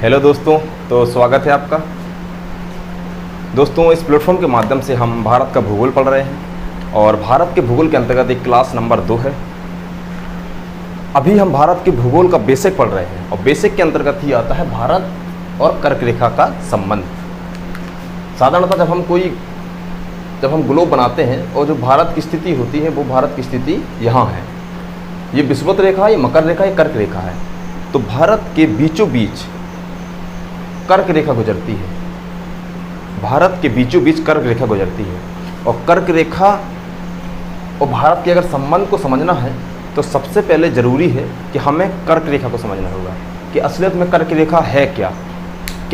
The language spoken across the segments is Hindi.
हेलो दोस्तों, तो स्वागत है आपका। दोस्तों, इस प्लेटफॉर्म के माध्यम से हम भारत का भूगोल पढ़ रहे हैं और भारत के भूगोल के अंतर्गत एक क्लास नंबर 2 है। अभी हम भारत के भूगोल का बेसिक पढ़ रहे हैं और बेसिक के अंतर्गत ही आता है भारत और कर्क रेखा का संबंध। साधारणतः जब हम ग्लोब बनाते हैं और जो भारत की स्थिति होती है वो भारत की स्थिति यहाँ है। ये विषुवत रेखा, ये मकर रेखा, ये कर्क रेखा है। तो भारत के बीचों बीच कर्क रेखा गुजरती है। भारत के बीचों बीच कर्क रेखा गुजरती है और कर्क रेखा और भारत के अगर संबंध को समझना है तो सबसे पहले ज़रूरी है कि हमें कर्क रेखा को समझना होगा कि असलियत में कर्क रेखा है क्या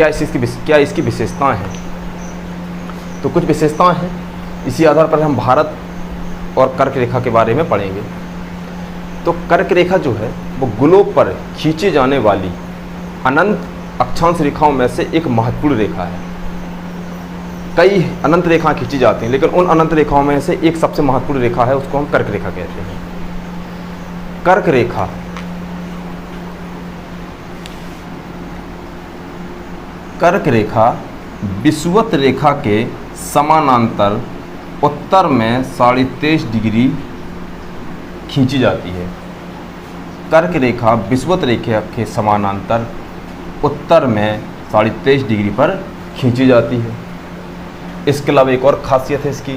इसकी विशेषताएं हैं। तो कुछ विशेषताएं हैं, इसी आधार पर हम भारत और कर्क रेखा के बारे में पढ़ेंगे। तो कर्क रेखा जो है वो ग्लोब पर खींची जाने वाली अनंत अक्षांश रेखाओं में से एक महत्वपूर्ण रेखा है। कई अनंत रेखाएं खींची जाती हैं, लेकिन उन अनंत रेखाओं में से एक सबसे महत्वपूर्ण रेखा है, उसको हम कर्क रेखा कहते हैं। कर्क रेखा विषुवत रेखा के समानांतर उत्तर में 23.5 डिग्री खींची जाती है। कर्क रेखा विषुवत रेखा के समानांतर उत्तर में 23.5 डिग्री पर खींची जाती है। इसके अलावा एक और खासियत है इसकी,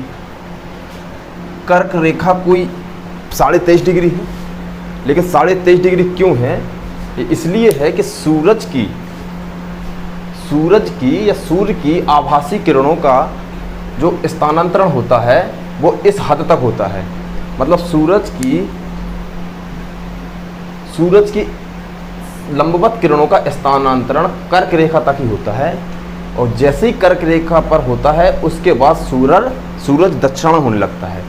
कर्क रेखा कोई 23.5 डिग्री है, लेकिन 23.5 डिग्री क्यों है? ये इसलिए है कि सूरज की या सूर्य की आभासी किरणों का जो स्थानांतरण होता है वो इस हद तक होता है। मतलब सूरज की लंबवत किरणों का स्थानांतरण कर्क रेखा तक ही होता है और जैसे ही कर्क रेखा पर होता है उसके बाद सूरज दक्षिण होने लगता है।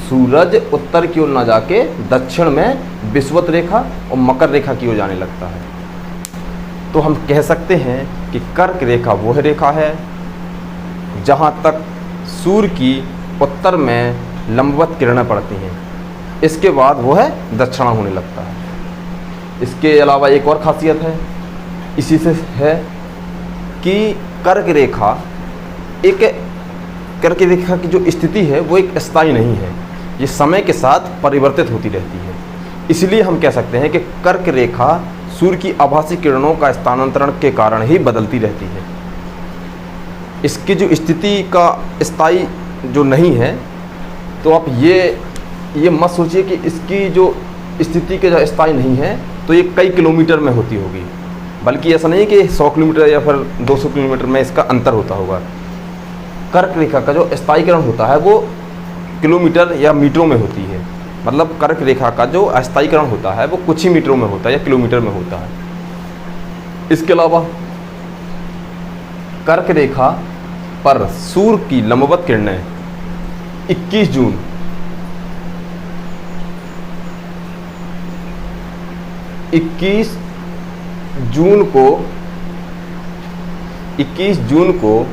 सूरज उत्तर की ओर न जाके दक्षिण में विषुवत रेखा और मकर रेखा की ओर जाने लगता है। तो हम कह सकते हैं कि कर्क रेखा वह रेखा है जहाँ तक सूर्य की उत्तर में लंबवत किरणें पड़ती हैं, इसके बाद वह दक्षिणा होने लगता है। इसके अलावा एक और खासियत है, इसी से है कि कर्क रेखा की जो स्थिति है वो एक स्थायी नहीं है, ये समय के साथ परिवर्तित होती रहती है। इसलिए हम कह सकते हैं कि कर्क रेखा सूर्य की आभासी किरणों का स्थानांतरण के कारण ही बदलती रहती है। इसकी जो स्थिति का स्थायी जो नहीं है, तो आप ये मत सोचिए कि इसकी जो स्थिति के जो स्थायी नहीं है तो ये कई किलोमीटर में होती होगी, बल्कि ऐसा नहीं कि 100 किलोमीटर या फिर 200 किलोमीटर में इसका अंतर होता होगा। कर्क रेखा का जो स्थायीकरण होता है वो किलोमीटर या मीटरों में होती है। मतलब कर्क रेखा का जो स्थायीकरण होता है वो कुछ ही मीटरों में होता है या किलोमीटर में होता है। इसके अलावा कर्क रेखा पर सूर्य की लंबवत किरणें 21 जून को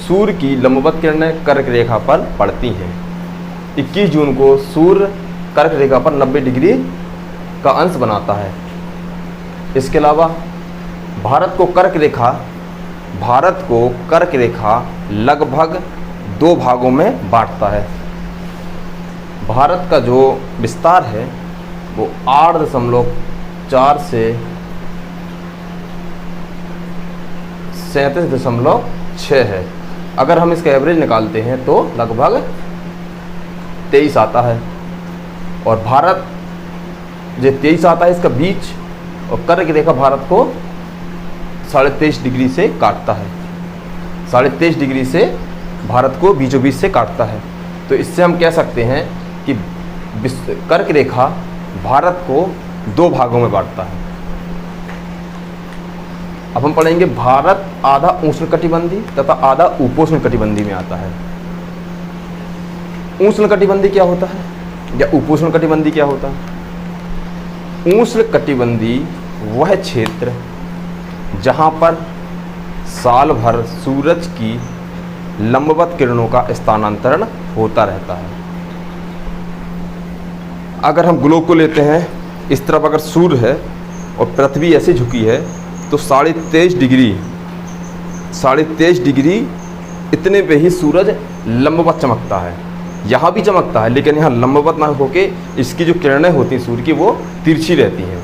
सूर्य की लंबवत किरणें कर्क रेखा पर पड़ती हैं। 21 जून को सूर्य कर्क रेखा पर 90 डिग्री का अंश बनाता है। इसके अलावा भारत को कर्क रेखा लगभग 2 भागों में बांटता है। भारत का जो विस्तार है वो 8.4 से 37.6 है। अगर हम इसका एवरेज निकालते हैं तो लगभग 23 आता है और भारत जो 23 आता है इसका बीच, और कर्क रेखा भारत को 23.5 डिग्री से काटता है। 23.5 डिग्री से भारत को बीचों बीच से काटता है। तो इससे हम कह सकते हैं कि कर्क रेखा भारत को 2 भागों में बांटता है। अब हम पढ़ेंगे भारत आधा उष्णकटिबंधीय तथा आधा उपोष्णकटिबंधीय में आता है। उष्णकटिबंधीय क्या होता है या उपोष्णकटिबंधीय क्या होता है? उष्णकटिबंधीय वह क्षेत्र जहाँ पर साल भर सूरज की लंबवत किरणों का स्थानांतरण होता रहता है। अगर हम ग्लोब को लेते हैं, इस तरफ अगर सूर्य है और पृथ्वी ऐसे झुकी है तो 23.5 डिग्री इतने पे ही सूरज लंबवत चमकता है। यहाँ भी चमकता है लेकिन यहाँ लंबवत ना होके इसकी जो किरणें होती हैं सूर्य की वो तिरछी रहती हैं।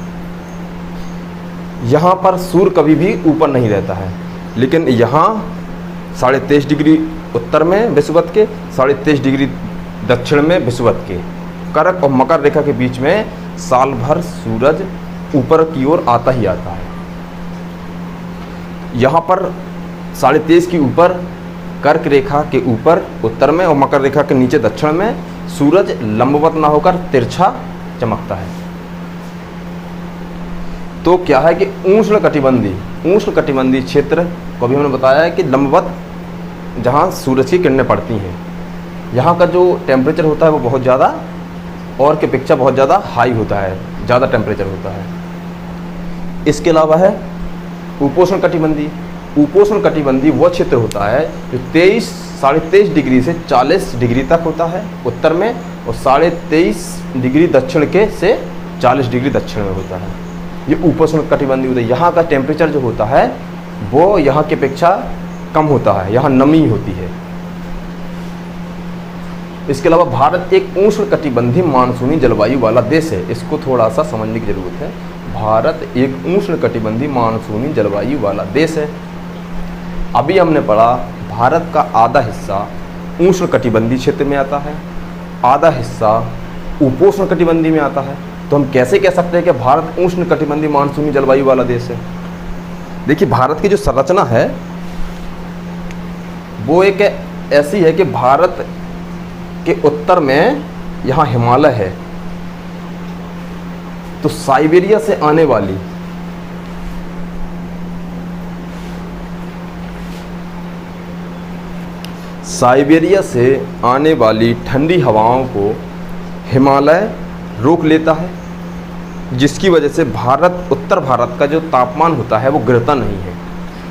यहाँ पर सूर्य कभी भी ऊपर नहीं रहता है, लेकिन यहाँ 23.5 डिग्री उत्तर में विषुवत के, 23.5 डिग्री दक्षिण में विषुवत के, कर्क और मकर रेखा के बीच में साल भर सूरज ऊपर की ओर आता ही आता है। यहाँ पर 23.5 के ऊपर कर्क रेखा के ऊपर उत्तर में और मकर रेखा के नीचे दक्षिण में सूरज लंबवत ना होकर तिरछा चमकता है। तो क्या है कि उष्णकटिबंधीय क्षेत्र को भी हमने बताया है कि लंबवत जहाँ सूरज की किरणें पड़ती हैं, यहाँ का जो टेम्परेचर होता है वो बहुत ज़्यादा और की अपेक्षा बहुत ज़्यादा हाई होता है, ज़्यादा टेम्परेचर होता है। इसके अलावा है उपोष्णकटिबंधीय वो क्षेत्र होता है जो 23.5 डिग्री से 40 डिग्री तक होता है उत्तर में, और 23.5 डिग्री दक्षिण के से 40 डिग्री दक्षिण में होता है। ये उपोष्णकटिबंधीय होता है। यहाँ का टेम्परेचर जो होता है वो यहाँ की अपेक्षा कम होता है, यहाँ नमी होती है। इसके अलावा भारत एक उष्णकटिबंधीय मानसूनी जलवायु वाला देश है। इसको थोड़ा सा समझने की ज़रूरत है। भारत एक उष्णकटिबंधीय मानसूनी जलवायु वाला देश है। अभी हमने पढ़ा भारत का आधा हिस्सा उष्णकटिबंधीय क्षेत्र में आता है, आधा हिस्सा उपोष्णकटिबंधीय में आता है। तो हम कैसे कह सकते हैं कि भारत उष्णकटिबंधीय मानसूनी जलवायु वाला देश है? देखिए, भारत की जो संरचना है वो एक ऐसी है कि भारत के उत्तर में यहाँ हिमालय है, तो साइबेरिया से आने वाली ठंडी हवाओं को हिमालय रोक लेता है, जिसकी वजह से उत्तर भारत का जो तापमान होता है वो गिरता नहीं है,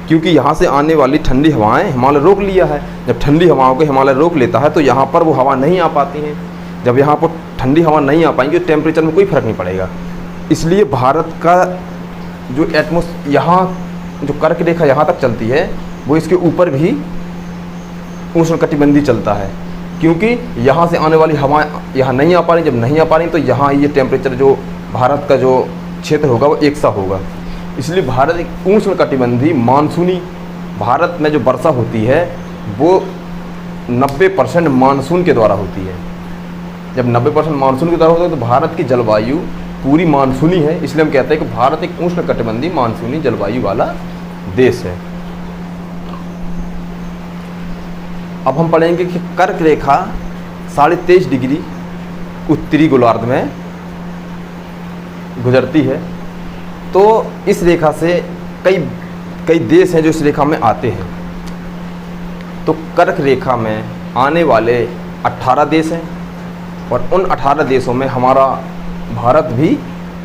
क्योंकि यहाँ से आने वाली ठंडी हवाएं हिमालय रोक लिया है। जब ठंडी हवाओं को हिमालय रोक लेता है तो यहाँ पर वो हवा नहीं आ पाती हैं। जब यहाँ पर ठंडी हवा नहीं आ पाएंगी तो टेम्परेचर में कोई फ़र्क नहीं पड़ेगा। इसलिए भारत का जो यहाँ जो कर्क रेखा यहाँ तक चलती है वो इसके ऊपर भी उष्णकटिबंधीय चलता है, क्योंकि यहाँ से आने वाली हवाएं यहाँ नहीं आ पा रही। जब नहीं आ पा रही तो यहाँ ये टेम्परेचर जो भारत का जो क्षेत्र होगा वो एक सा होगा। इसलिए भारत एक उष्णकटिबंधीय मानसूनी, भारत में जो वर्षा होती है वो 90% मानसून के द्वारा होती है। जब 90% मानसून के द्वारा होता है तो भारत की जलवायु पूरी मानसूनी है। इसलिए हम कहते हैं कि भारत एक उष्णकटिबंधीय मानसूनी जलवायु वाला देश है। अब हम पढ़ेंगे कि कर्क रेखा 23.5 डिग्री उत्तरी गोलार्ध में गुजरती है। तो इस रेखा से कई देश हैं जो इस रेखा में आते हैं। तो कर्क रेखा में आने वाले 18 देश हैं और उन 18 देशों में हमारा भारत भी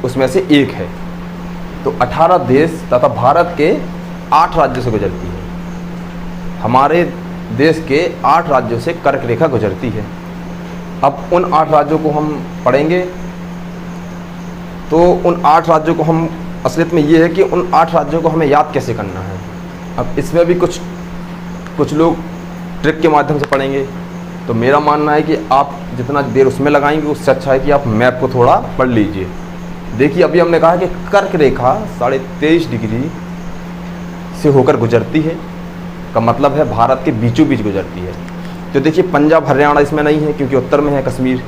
उसमें से एक है। तो 18 देश तथा भारत के 8 राज्यों से गुजरती है। हमारे देश के 8 राज्यों से कर्क रेखा गुजरती है। अब उन 8 राज्यों को हम पढ़ेंगे। तो उन 8 राज्यों को हम असलियत में ये है कि उन 8 राज्यों को हमें याद कैसे करना है। अब इसमें भी कुछ लोग ट्रिक के माध्यम से पढ़ेंगे। तो मेरा मानना है कि आप जितना देर उसमें लगाएंगे उससे अच्छा है कि आप मैप को थोड़ा पढ़ लीजिए। देखिए, अभी हमने कहा कि कर्क रेखा 23.5 डिग्री से होकर गुजरती है, का मतलब है भारत के बीचों बीच गुजरती है। तो देखिए, पंजाब हरियाणा इसमें नहीं है क्योंकि उत्तर में है कश्मीर,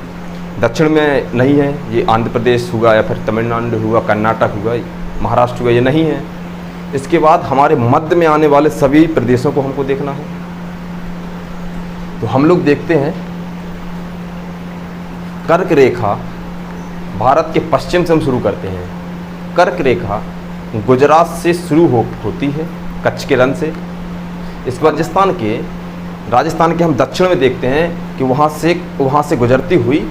दक्षिण में नहीं है, ये आंध्र प्रदेश हुआ या फिर तमिलनाडु हुआ, कर्नाटक हुआ, महाराष्ट्र हुआ, ये नहीं है। इसके बाद हमारे मध्य में आने वाले सभी प्रदेशों को हमको देखना है। तो हम लोग देखते हैं कर्क रेखा भारत के पश्चिम से हम शुरू करते हैं। कर्क रेखा गुजरात से शुरू होती है, कच्छ के रण से। इसके बाद राजस्थान के हम दक्षिण में देखते हैं कि वहाँ से गुजरती हुई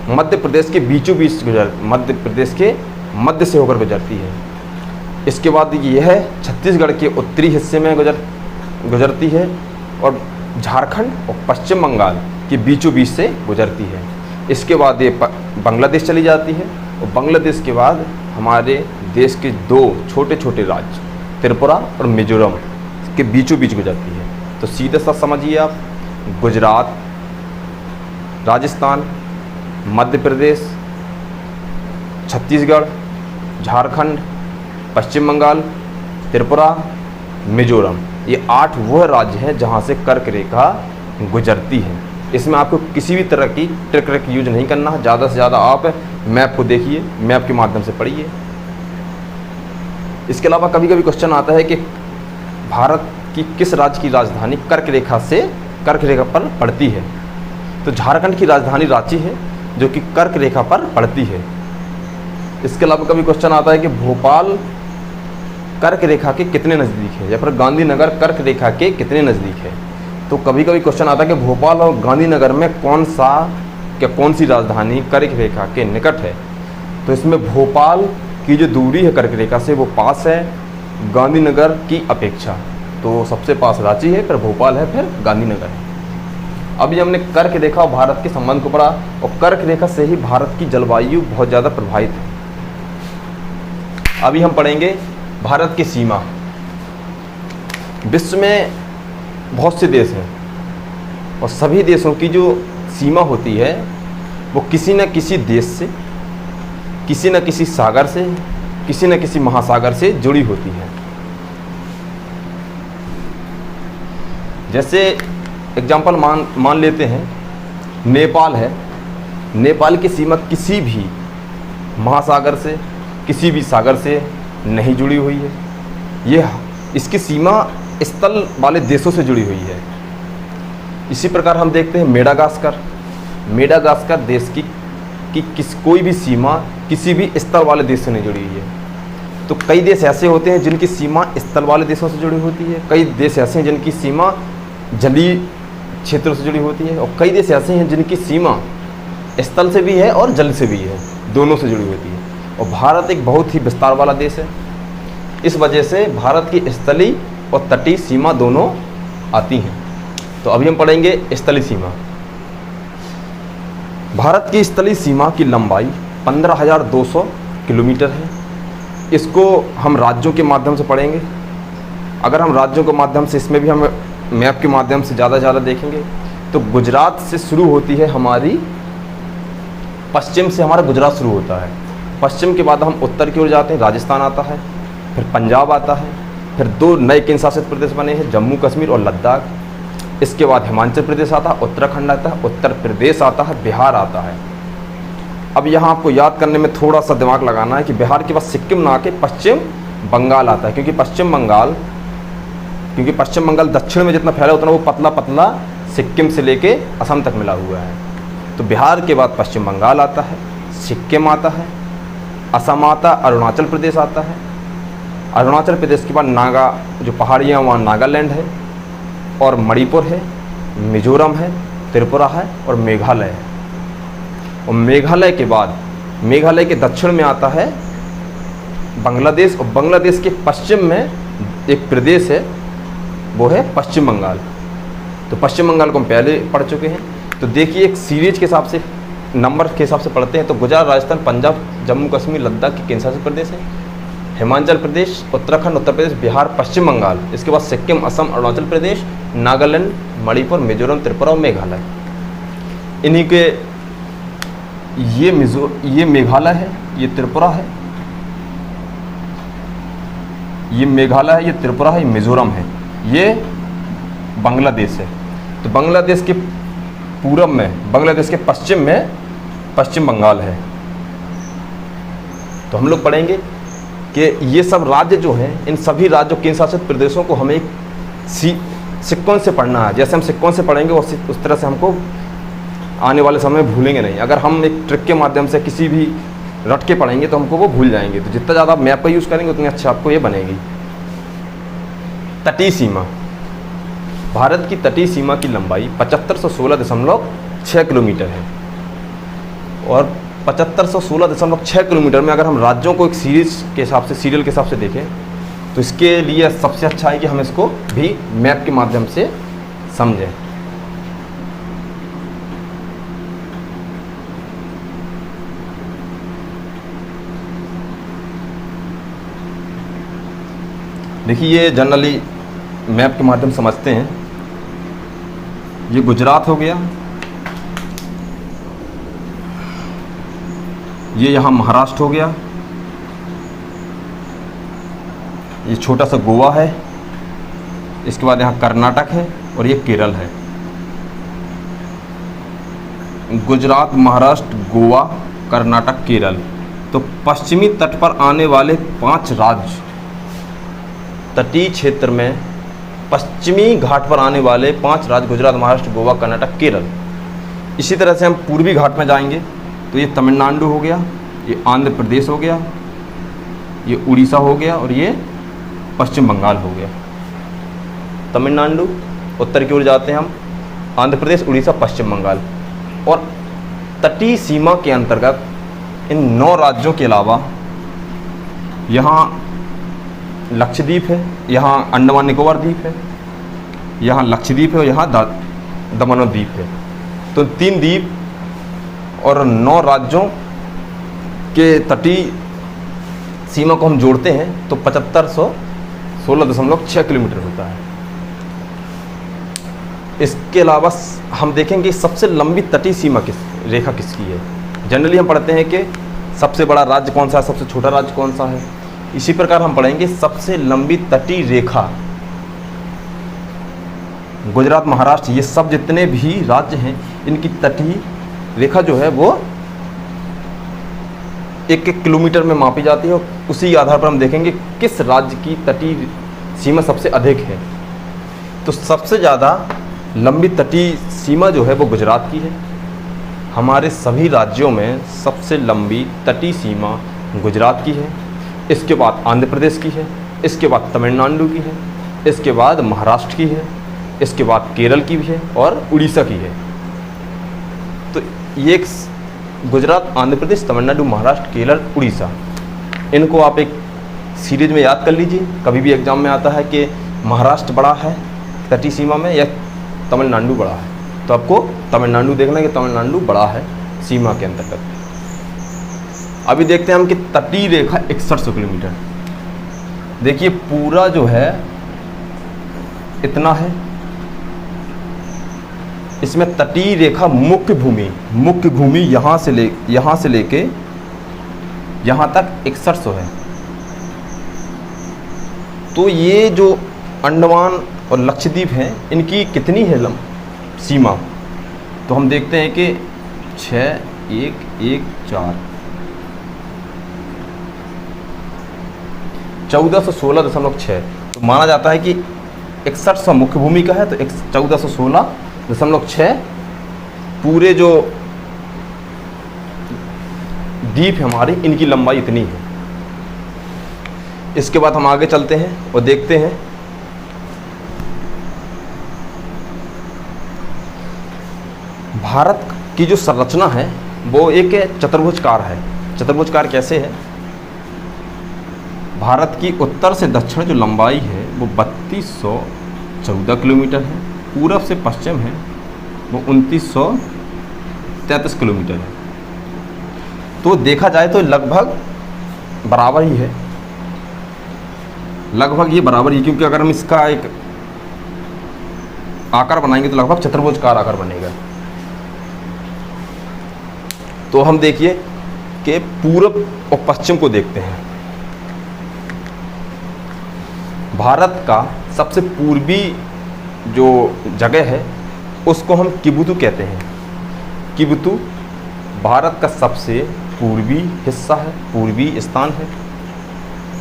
मध्य प्रदेश के बीचों बीच मध्य प्रदेश के मध्य से होकर गुजरती है। इसके बाद यह छत्तीसगढ़ के उत्तरी हिस्से में गुजरती है और झारखंड और पश्चिम बंगाल के बीचों बीच से गुजरती है। इसके बाद ये बांग्लादेश चली जाती है और बांग्लादेश के बाद हमारे देश के 2 छोटे छोटे राज्य त्रिपुरा और मिजोरम के बीचों बीच गुजरती है। तो सीधे साथ समझिए आप, गुजरात, राजस्थान, मध्य प्रदेश, छत्तीसगढ़, झारखंड, पश्चिम बंगाल, त्रिपुरा, मिजोरम, ये 8 वह राज्य हैं जहाँ से कर्क रेखा गुजरती है। इसमें आपको किसी भी तरह की ट्रिक यूज नहीं करना है। ज़्यादा से ज़्यादा आप मैप को देखिए, मैप के माध्यम से पढ़िए। इसके अलावा कभी कभी क्वेश्चन आता है कि भारत की किस राज्य की राजधानी कर्क रेखा पर पड़ती है। तो झारखंड की राजधानी रांची है जो कि कर्क रेखा पर पड़ती है। इसके अलावा कभी क्वेश्चन आता है कि भोपाल कर्क रेखा के कितने नज़दीक है, या फिर गांधीनगर कर्क रेखा के कितने नज़दीक है। तो कभी कभी क्वेश्चन आता है कि भोपाल और गांधीनगर में कौन सी राजधानी कर्क रेखा के निकट है। तो इसमें भोपाल की जो दूरी है कर्क रेखा से वो पास है गांधीनगर की अपेक्षा। तो सबसे पास रांची है, फिर भोपाल है, फिर गांधीनगर है। अभी हमने कर्क रेखा और भारत के संबंध को पढ़ा, और कर्क रेखा से ही भारत की जलवायु बहुत ज़्यादा प्रभावित है। अभी हम पढ़ेंगे भारत की सीमा। विश्व में बहुत से देश हैं और सभी देशों की जो सीमा होती है वो किसी न किसी देश से, किसी न किसी सागर से, किसी न किसी महासागर से जुड़ी होती है। जैसे एग्जाम्पल मान लेते हैं, नेपाल है। नेपाल की सीमा किसी भी महासागर से, किसी भी सागर से नहीं जुड़ी हुई है। इसकी सीमा स्थल वाले देशों से जुड़ी हुई है। इसी प्रकार हम देखते हैं मेडागास्कर देश की कोई भी सीमा किसी भी स्थल वाले देश से नहीं जुड़ी हुई है। तो कई देश ऐसे होते हैं जिनकी सीमा स्थल वाले देशों से जुड़ी होती है, कई देश ऐसे हैं जिनकी सीमा जलीय क्षेत्रों से जुड़ी होती है, और कई देश ऐसे हैं जिनकी सीमा स्थल से भी है और जल से भी है, दोनों से जुड़ी होती है। और भारत एक बहुत ही विस्तार वाला देश है। इस वजह से भारत की स्थलीय और तटीय सीमा दोनों आती हैं। तो अभी हम पढ़ेंगे स्थलीय सीमा। भारत की स्थलीय सीमा की लंबाई 15,200 किलोमीटर है। इसको हम राज्यों के माध्यम से पढ़ेंगे। अगर हम राज्यों के माध्यम से, इसमें भी हम मैप के माध्यम से ज़्यादा देखेंगे, तो गुजरात से शुरू होती है हमारी, पश्चिम से हमारा गुजरात शुरू होता है। पश्चिम के बाद हम उत्तर की ओर जाते हैं, राजस्थान आता है, फिर पंजाब आता है, फिर 2 नए केंद्र शासित प्रदेश बने हैं, जम्मू कश्मीर और लद्दाख। इसके बाद हिमाचल प्रदेश आता है, उत्तराखंड आता है, उत्तर प्रदेश आता है, बिहार आता है। अब यहाँ आपको याद करने में थोड़ा सा दिमाग लगाना है कि बिहार के बाद सिक्किम ना के पश्चिम बंगाल आता है, क्योंकि पश्चिम बंगाल दक्षिण में जितना फैला उतना वो पतला पतला सिक्किम से लेके असम तक मिला हुआ है। तो बिहार के बाद पश्चिम बंगाल आता है, सिक्किम आता है, असम आता, अरुणाचल प्रदेश आता है। अरुणाचल प्रदेश के बाद नागा, जो पहाड़ियाँ वहाँ नागालैंड है, और मणिपुर है, मिजोरम है, त्रिपुरा है और मेघालय है। और मेघालय के बाद, मेघालय के दक्षिण में आता है बांग्लादेश, और बांग्लादेश के पश्चिम में एक प्रदेश है, वो है पश्चिम बंगाल। तो पश्चिम बंगाल को हम पहले पढ़ चुके हैं। तो देखिए, एक सीरीज के हिसाब से, नंबर के हिसाब से पढ़ते हैं। तो गुजरात, राजस्थान, पंजाब, जम्मू कश्मीर, लद्दाख के केंद्र शासित प्रदेश है, हिमाचल प्रदेश, उत्तराखंड, उत्तर प्रदेश, बिहार, पश्चिम बंगाल। इसके बाद सिक्किम, असम, अरुणाचल प्रदेश, नागालैंड, मणिपुर, मिजोरम, त्रिपुरा और मेघालय। इन्हीं के ये मेघालय है, ये त्रिपुरा है, ये मेघालय है, ये त्रिपुरा है, ये मिजोरम है, ये बांग्लादेश है। तो बांग्लादेश के पूरब में, बांग्लादेश के पश्चिम में पश्चिम बंगाल है। तो हम लोग पढ़ेंगे कि ये सब राज्य जो हैं, इन सभी राज्यों केंद्र शासित प्रदेशों को हमें एक सीक्वेंस से पढ़ना है। जैसे हम सीक्वेंस से पढ़ेंगे उस तरह से हमको आने वाले समय में भूलेंगे नहीं। अगर हम एक ट्रिक के माध्यम से किसी भी रट के पढ़ेंगे तो हमको वो भूल जाएंगे। तो जितना ज़्यादा मैप का यूज़ करेंगे उतनी अच्छा आपको ये बनेगी। तटीय सीमा। भारत की तटीय सीमा की लंबाई 7516.6 किलोमीटर है। और 7516.6 किलोमीटर में अगर हम राज्यों को एक सीरीज के हिसाब से, सीरियल के हिसाब से देखें, तो इसके लिए सबसे अच्छा है कि हम इसको भी मैप के माध्यम से समझें। देखिए ये जनरली मैप के माध्यम से समझते हैं। ये गुजरात हो गया, ये यहाँ महाराष्ट्र हो गया, ये छोटा सा गोवा है, इसके बाद यहाँ कर्नाटक है और ये केरल है। गुजरात, महाराष्ट्र, गोवा, कर्नाटक, केरल। तो पश्चिमी तट पर आने वाले 5 राज्य, तटीय क्षेत्र में पश्चिमी घाट पर आने वाले 5 राज्य गुजरात, महाराष्ट्र, गोवा, कर्नाटक, केरल। इसी तरह से हम पूर्वी घाट में जाएंगे तो ये तमिलनाडु हो गया, ये आंध्र प्रदेश हो गया, ये उड़ीसा हो गया और ये पश्चिम बंगाल हो गया। तमिलनाडु उत्तर की ओर जाते हैं हम, आंध्र प्रदेश, उड़ीसा, पश्चिम बंगाल। और तटीय सीमा के अंतर्गत इन 9 राज्यों के अलावा यहाँ लक्षद्वीप है, यहाँ अंडमान निकोबार द्वीप है, यहाँ लक्षद्वीप है और यहाँ दमन और द्वीप है। तो 3 द्वीप और 9 राज्यों के तटीय सीमा को हम जोड़ते हैं तो 7516.6 किलोमीटर होता है। इसके अलावा हम देखेंगे सबसे लंबी तटीय सीमा रेखा किसकी है। जनरली हम पढ़ते हैं कि सबसे बड़ा राज्य कौन सा है, सबसे छोटा राज्य कौन सा है। इसी प्रकार हम पढ़ेंगे सबसे लंबी तटीय रेखा। गुजरात, महाराष्ट्र, ये सब जितने भी राज्य हैं इनकी तटीय रेखा जो है वो 1-1 किलोमीटर में मापी जाती है और उसी आधार पर हम देखेंगे किस राज्य की तटीय सीमा सबसे अधिक है। तो सबसे ज़्यादा लंबी तटीय सीमा जो है वो गुजरात की है। हमारे सभी राज्यों में सबसे लंबी तटीय सीमा गुजरात की है, इसके बाद आंध्र प्रदेश की है, इसके बाद तमिलनाडु की है, इसके बाद महाराष्ट्र की है, इसके बाद केरल की भी है और उड़ीसा की है। तो ये गुजरात, आंध्र प्रदेश, तमिलनाडु, महाराष्ट्र, केरल, उड़ीसा, इनको आप एक सीरीज में याद कर लीजिए। कभी भी एग्जाम में आता है कि महाराष्ट्र बड़ा है तटीय सीमा में या तमिलनाडु बड़ा है, तो आपको तमिलनाडु देखना है कि तमिलनाडु बड़ा है सीमा के अंतर्गत। अभी देखते हैं हम कि तटीय रेखा 6100 किलोमीटर। देखिए पूरा जो है इतना है, इसमें तटीय रेखा मुख्य भूमि यहाँ से लेके यहाँ तक 6100 है। तो ये जो अंडमान और लक्षद्वीप हैं इनकी कितनी है सीमा, तो हम देखते हैं कि 6114 1416.6। तो माना जाता है कि 6100 मुख्य भूमि का है तो 1416.6 पूरे जो द्वीप है हमारी इनकी लंबाई इतनी है। इसके बाद हम आगे चलते हैं और देखते हैं भारत की जो संरचना है वो एक चतुर्भुजकार है। चतुर्भुजकार कैसे है? भारत की उत्तर से दक्षिण जो लंबाई है वो 3214 किलोमीटर है, पूरब से पश्चिम है वो 2933 किलोमीटर है। तो देखा जाए तो लगभग बराबर ही है, लगभग ये बराबर ही, क्योंकि अगर हम इसका एक आकार बनाएंगे तो लगभग चतुर्भुजकार आकार बनेगा। तो हम देखिए कि पूरब और पश्चिम को देखते हैं। भारत का सबसे पूर्वी जो जगह है उसको हम किबुतु कहते हैं। किबुतु भारत का सबसे पूर्वी हिस्सा है, पूर्वी स्थान है।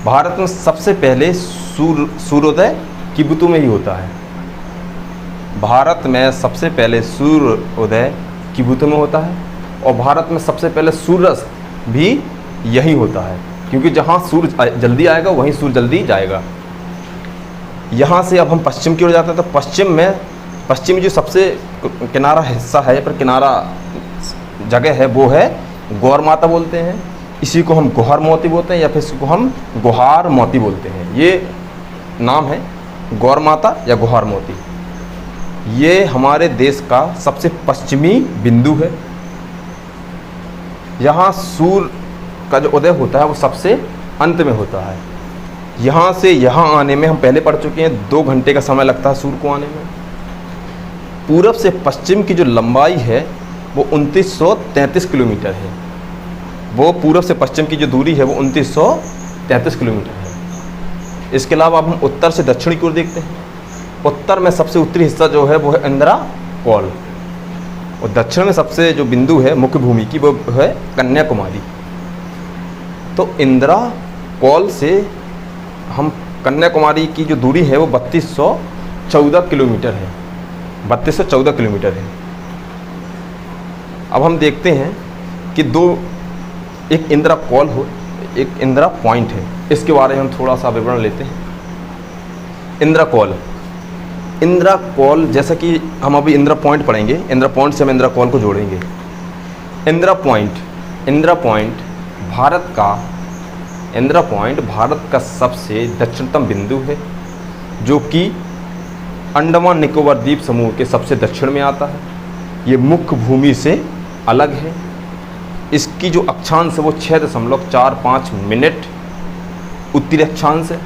भारत में सबसे पहले सूर्योदय किबुतु में ही होता है। भारत में सबसे पहले सूर्योदय किबुतु में होता है और भारत में सबसे पहले सूर्यास्त भी यही होता है, क्योंकि जहाँ सूर्य जल्दी आएगा वहीं सूर्य जल्दी जाएगा। यहाँ से अब हम पश्चिम की ओर जाते हैं तो पश्चिमी जो सबसे किनारा हिस्सा है पर किनारा जगह है वो है गौर माता बोलते हैं। इसी को हम गुहार मोती बोलते हैं या फिर इसको हम गुहार मोती बोलते हैं। ये नाम है गौर माता या गुहार मोती। ये हमारे देश का सबसे पश्चिमी बिंदु है। यहाँ सूर्य का जो उदय होता है वो सबसे अंत में होता है। यहाँ से यहाँ आने में हम पहले पढ़ चुके हैं 2 घंटे का समय लगता है सूर्य को आने में। पूरब से पश्चिम की जो लंबाई है वो 2933 किलोमीटर है। वो पूरब से पश्चिम की जो दूरी है वो 2933 किलोमीटर है। इसके अलावा अब हम उत्तर से दक्षिण की ओर देखते हैं। उत्तर में सबसे उत्तरी हिस्सा जो है वो है इंदिरा कौल, और दक्षिण में सबसे जो बिंदु है मुख्य भूमि की वो है कन्याकुमारी। तो इंदिरा कौल से हम कन्याकुमारी की जो दूरी है वो 3214 किलोमीटर है, 3214 किलोमीटर है। अब हम देखते हैं कि एक इंदिरा कौल हो, एक इंदिरा पॉइंट है। इसके बारे में हम थोड़ा सा विवरण लेते हैं। इंदिरा कौल जैसा कि हम अभी इंदिरा पॉइंट पढ़ेंगे, इंदिरा पॉइंट से हम इंदिरा कौल को जोड़ेंगे। इंदिरा पॉइंट भारत का सबसे दक्षिणतम बिंदु है, जो कि अंडमान निकोबार द्वीप समूह के सबसे दक्षिण में आता है। ये मुख्य भूमि से अलग है। इसकी जो अक्षांश है वो 6.45 मिनट उत्तरी अक्षांश है।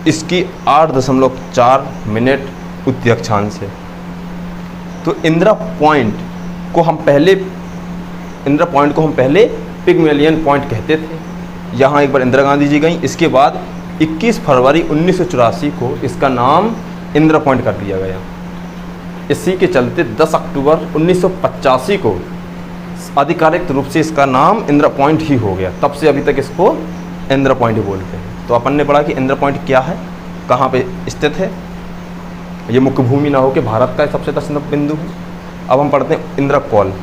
इसकी 8.4 मिनट उत्तरी अक्षांश है। तो इंदिरा पॉइंट को हम पहले पिग्मेलियन पॉइंट कहते थे। यहाँ एक बार इंदिरा गांधी जी गई। इसके बाद 21 फरवरी 1984 को इसका नाम इंदिरा पॉइंट कर दिया गया। इसी के चलते 10 अक्टूबर 1985 को आधिकारिक रूप से इसका नाम इंदिरा पॉइंट ही हो गया। तब से अभी तक इसको इंदिरा पॉइंट ही बोलते हैं। तो अपन ने पढ़ा कि इंदिरा पॉइंट क्या है, कहाँ पे स्थित है। ये मुख्य भूमि ना हो के भारत का सबसे दक्षिणतम बिंदु है। अब हम पढ़ते हैं इंदिरा कौल।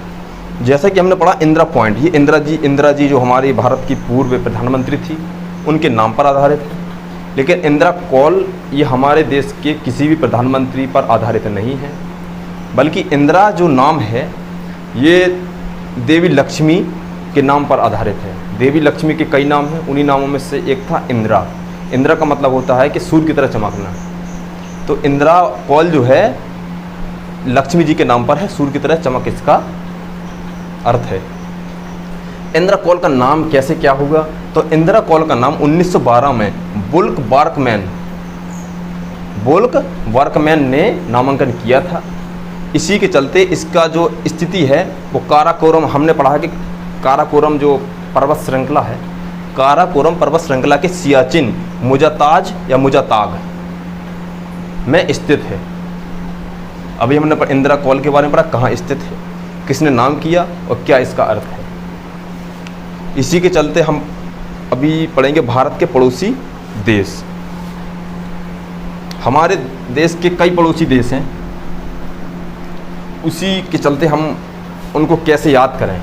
जैसा कि हमने पढ़ा इंदिरा पॉइंट, ये इंदिरा जी जो हमारी भारत की पूर्व प्रधानमंत्री थी, उनके नाम पर आधारित है। लेकिन इंदिरा कौल ये हमारे देश के किसी भी प्रधानमंत्री पर आधारित नहीं है, बल्कि इंदिरा जो नाम है ये देवी लक्ष्मी के नाम पर आधारित है। देवी लक्ष्मी के कई नाम हैं, उन्हीं नामों में से एक था इंदिरा। इंदिरा का मतलब होता है कि सूर्य की तरह चमकना। तो इंदिरा कौल जो है लक्ष्मी जी के नाम पर है, सूर्य की तरह चमक इसका अर्थ है। इंदिरा कौल का नाम कैसे क्या हुआ? तो इंदिरा कौल का नाम 1912 में बुल्क वर्कमैन ने नामांकन किया था। इसी के चलते इसका जो स्थिति है वो काराकोरम, हमने पढ़ा है कि काराकोरम जो पर्वत श्रृंखला है, काराकोरम पर्वत श्रृंखला के सियाचिन मुजाताज या मुजाताग में स्थित है। अभी हमने इंदिरा कौल के बारे में पढ़ा, कहाँ स्थित है, किसने नाम किया और क्या इसका अर्थ है। इसी के चलते हम अभी पढ़ेंगे भारत के पड़ोसी देश। हमारे देश के कई पड़ोसी देश हैं, उसी के चलते हम उनको कैसे याद करें,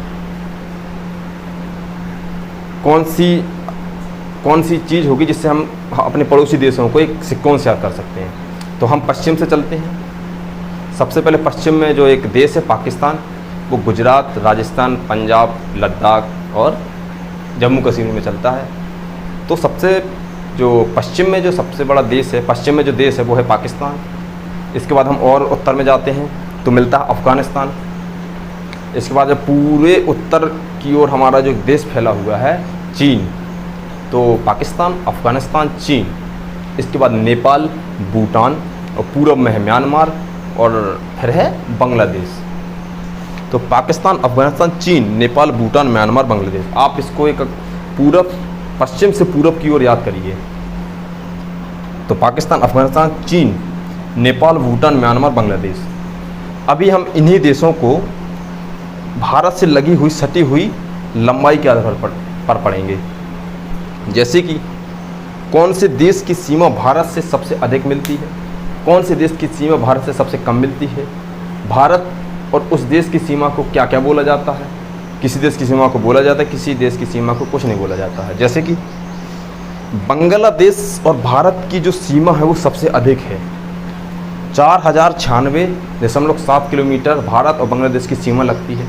कौन सी चीज़ होगी जिससे हम अपने पड़ोसी देशों को एक सिक्कों से याद कर सकते हैं। तो हम पश्चिम से चलते हैं। सबसे पहले पश्चिम में जो एक देश है पाकिस्तान, वो गुजरात, राजस्थान, पंजाब, लद्दाख और जम्मू कश्मीर में चलता है। तो पश्चिम में जो सबसे बड़ा देश है, पश्चिम में जो देश है वो है पाकिस्तान। इसके बाद हम और उत्तर में जाते हैं तो मिलता है अफ़गानिस्तान। इसके बाद जब पूरे उत्तर की ओर हमारा जो देश फैला हुआ है चीन, तो पाकिस्तान, अफ़गानिस्तान, चीन। इसके बाद नेपाल, भूटान और पूर्व में है म्यांमार और फिर है बांग्लादेश। तो पाकिस्तान, अफ़गानिस्तान, चीन, नेपाल, भूटान, म्यांमार, बांग्लादेश। आप इसको एक पश्चिम से पूरब की ओर याद करिए। तो पाकिस्तान, अफ़गानिस्तान, चीन, नेपाल, भूटान, म्यांमार, बांग्लादेश। अभी हम इन्हीं देशों को भारत से लगी हुई सटी हुई लंबाई के आधार पर पढ़ेंगे। जैसे कि कौन से देश की सीमा भारत से सबसे अधिक मिलती है, कौन से देश की सीमा भारत से सबसे कम मिलती है, भारत और उस देश की सीमा को क्या क्या बोला जाता है। किसी देश की सीमा को बोला जाता है, किसी देश की सीमा को कुछ नहीं बोला जाता है। जैसे कि बांग्लादेश और भारत की जो सीमा है वो सबसे अधिक है, 4096.7 किलोमीटर भारत और बांग्लादेश की सीमा लगती है।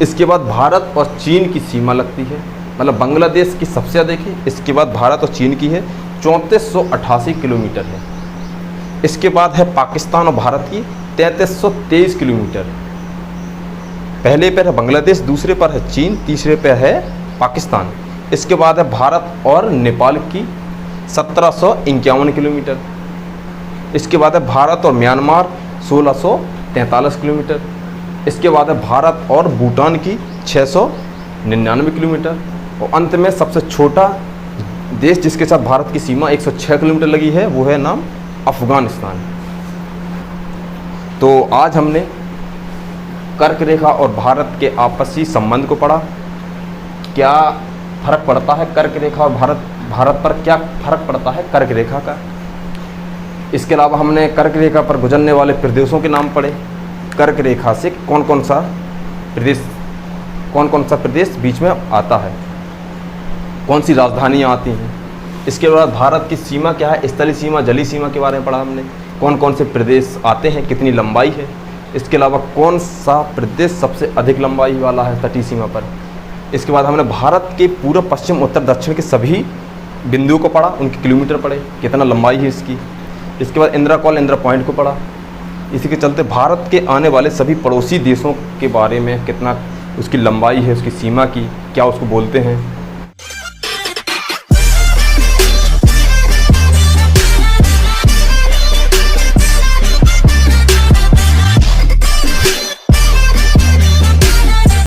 इसके बाद भारत और चीन की सीमा लगती है, मतलब बांग्लादेश की सबसे अधिक है। इसके बाद भारत और चीन की है 3488 किलोमीटर है। इसके बाद है पाकिस्तान और भारत की 3323 किलोमीटर। पहले पर है बांग्लादेश, दूसरे पर है चीन, तीसरे पर है पाकिस्तान। इसके बाद है भारत और नेपाल की 1751 किलोमीटर। इसके बाद है भारत और म्यांमार 1643 किलोमीटर। इसके बाद है भारत और भूटान की 699 किलोमीटर। और अंत में सबसे छोटा देश जिसके साथ भारत की सीमा 106 किलोमीटर लगी है वो है नाम अफ़गानिस्तान। तो आज हमने कर्क रेखा और भारत के आपसी संबंध को पढ़ा। क्या फर्क पड़ता है कर्क रेखा और भारत पर क्या फर्क पड़ता है कर्क रेखा का। इसके अलावा हमने कर्क रेखा पर गुजरने वाले प्रदेशों के नाम पढ़े। कर्क रेखा से कौन कौन सा प्रदेश बीच में आता है, कौन सी राजधानियाँ आती हैं। इसके बाद भारत की सीमा क्या है, स्थलीय सीमा, जलीय सीमा के बारे में पढ़ा हमने। कौन कौन से प्रदेश आते हैं, कितनी लंबाई है। इसके अलावा कौन सा प्रदेश सबसे अधिक लंबाई वाला है तटीय सीमा पर। इसके बाद हमने भारत के पूर्व, पश्चिम, उत्तर, दक्षिण के सभी बिंदुओं को पढ़ा, उनके किलोमीटर पढ़े, कितना लंबाई है इसकी। इसके बाद इंदिरा कॉल, इंदिरा पॉइंट को पढ़ा। इसी के चलते भारत के आने वाले सभी पड़ोसी देशों के बारे में कितना उसकी लंबाई है, उसकी सीमा की क्या उसको बोलते हैं।